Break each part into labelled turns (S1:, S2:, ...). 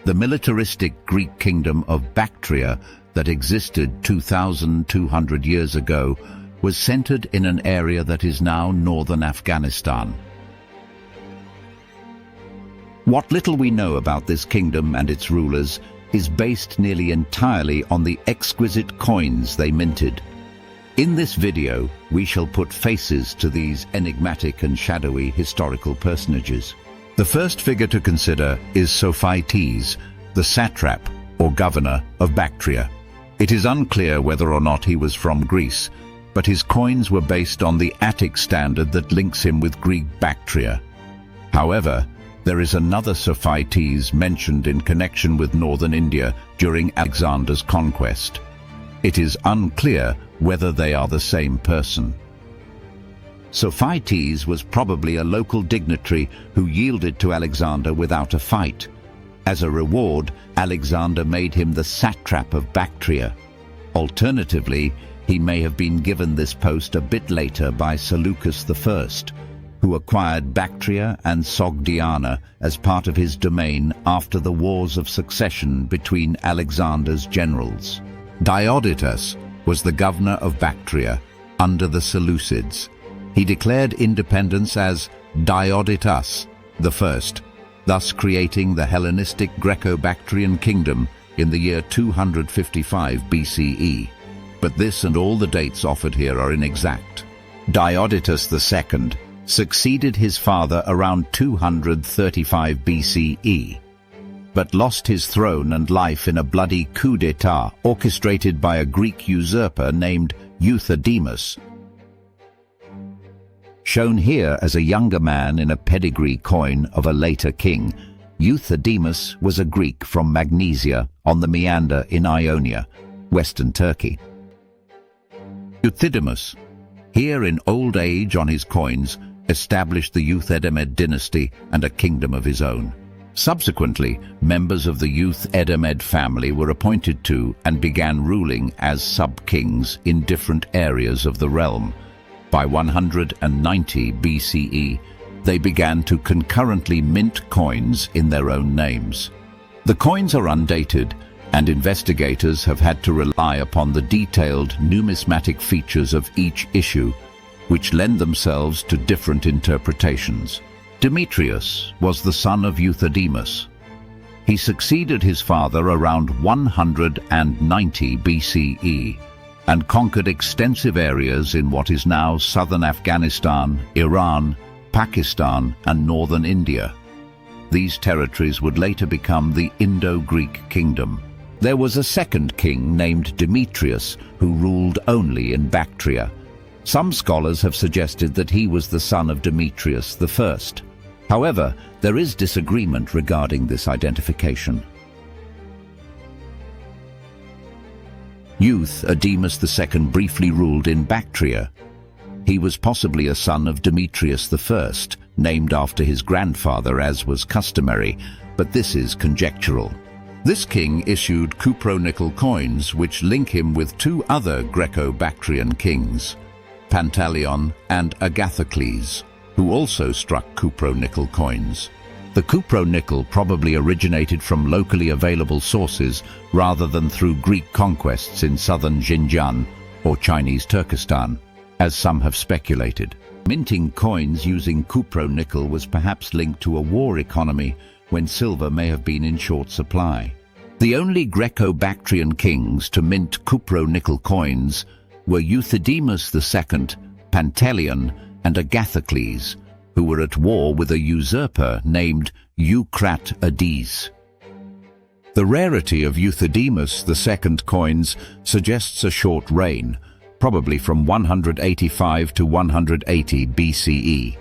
S1: The militaristic Greek kingdom of Bactria that existed 2,200 years ago was centered in an area that is now northern Afghanistan. What little we know about this kingdom and its rulers is based nearly entirely on the exquisite coins they minted. In this video, we shall put faces to these enigmatic and shadowy historical personages. The first figure to consider is Sophites, the satrap or governor of Bactria. It is unclear whether or not he was from Greece, but his coins were based on the Attic standard that links him with Greek Bactria. However, there is another Sophites mentioned in connection with northern India during Alexander's conquest. It is unclear whether they are the same person. Sophites was probably a local dignitary who yielded to Alexander without a fight. As a reward, Alexander made him the satrap of Bactria. Alternatively, he may have been given this post a bit later by Seleucus I, who acquired Bactria and Sogdiana as part of his domain after the wars of succession between Alexander's generals. Diodotus was the governor of Bactria under the Seleucids. He declared independence as Diodotus I, thus creating the Hellenistic Greco-Bactrian kingdom in the year 255 BCE. But this and all the dates offered here are inexact. Diodotus II succeeded his father around 235 BCE, but lost his throne and life in a bloody coup d'etat orchestrated by a Greek usurper named Euthydemus. Shown here as a younger man in a pedigree coin of a later king, Euthydemus was a Greek from Magnesia on the Meander in Ionia, western Turkey. Euthydemus, here in old age on his coins, established the Edemed dynasty and a kingdom of his own. Subsequently, members of the Edemed family were appointed to and began ruling as sub-kings in different areas of the realm. By 190 BCE, they began to concurrently mint coins in their own names. The coins are undated, and investigators have had to rely upon the detailed numismatic features of each issue, which lend themselves to different interpretations. Demetrius was the son of Euthydemus. He succeeded his father around 190 BCE and conquered extensive areas in what is now southern Afghanistan, Iran, Pakistan, and northern India. These territories would later become the Indo-Greek kingdom. There was a second king named Demetrius who ruled only in Bactria. Some scholars have suggested that he was the son of Demetrius I. However, there is disagreement regarding this identification. Euthydemus II briefly ruled in Bactria. He was possibly a son of Demetrius I, named after his grandfather as was customary, but this is conjectural. This king issued cupronickel coins which link him with two other Greco-Bactrian kings, Pantaleon and Agathocles, who also struck cupronickel coins. The cupronickel probably originated from locally available sources rather than through Greek conquests in southern Xinjiang or Chinese Turkestan, as some have speculated. Minting coins using cupronickel was perhaps linked to a war economy when silver may have been in short supply. The only Greco-Bactrian kings to mint cupronickel coins were Euthydemus II, Pantaleon, and Agathocles, who were at war with a usurper named Eucratides. The rarity of Euthydemus II coins suggests a short reign, probably from 185 to 180 BCE.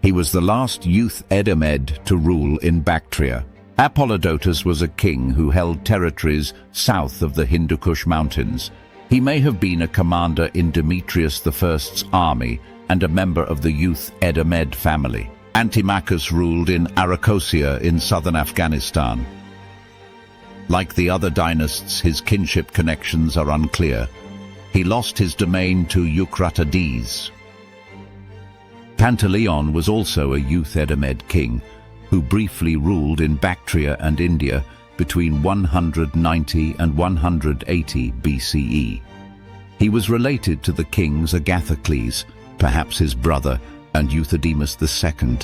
S1: He was the last Edemed to rule in Bactria. Apollodotus was a king who held territories south of the Hindu Kush Mountains. He may have been a commander in Demetrius I's army and a member of the Edemed family. Antimachus ruled in Arachosia in southern Afghanistan. Like the other dynasts, his kinship connections are unclear. He lost his domain to Eucratides. Pantaleon was also a Edemed king, who briefly ruled in Bactria and India between 190 and 180 BCE. He was related to the kings Agathocles, perhaps his brother, and Euthydemus II.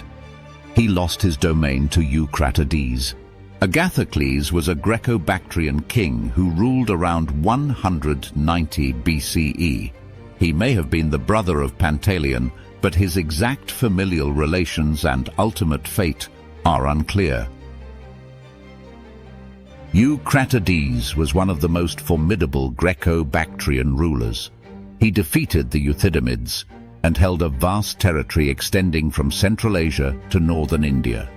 S1: He lost his domain to Eucratides. Agathocles was a Greco-Bactrian king who ruled around 190 BCE. He may have been the brother of Pantaleon, but his exact familial relations and ultimate fate are unclear. Eucratides was one of the most formidable Greco-Bactrian rulers. He defeated the Euthydemids and held a vast territory extending from Central Asia to northern India.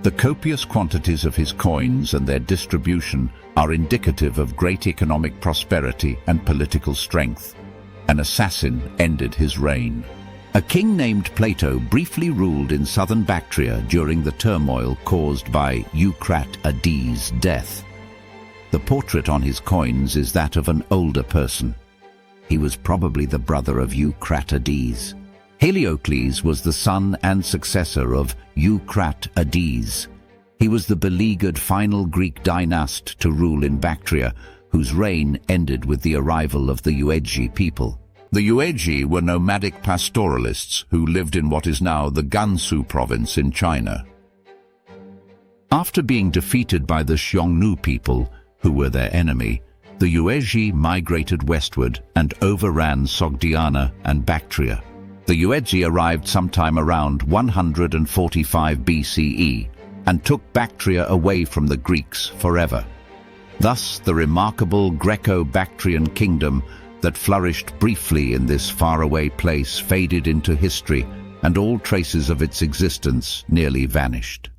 S1: The copious quantities of his coins and their distribution are indicative of great economic prosperity and political strength. An assassin ended his reign. A king named Plato briefly ruled in southern Bactria during the turmoil caused by Eucratides' death. The portrait on his coins is that of an older person. He was probably the brother of Eucratides. Hellenicles was the son and successor of Eucratides. He was the beleaguered final Greek dynast to rule in Bactria, whose reign ended with the arrival of the Yuezhi people. The Yuezhi were nomadic pastoralists who lived in what is now the Gansu province in China. After being defeated by the Xiongnu people, who were their enemy, the Yuezhi migrated westward and overran Sogdiana and Bactria. The Yuezhi arrived sometime around 145 BCE and took Bactria away from the Greeks forever. Thus, the remarkable Greco-Bactrian kingdom that flourished briefly in this faraway place faded into history, and all traces of its existence nearly vanished.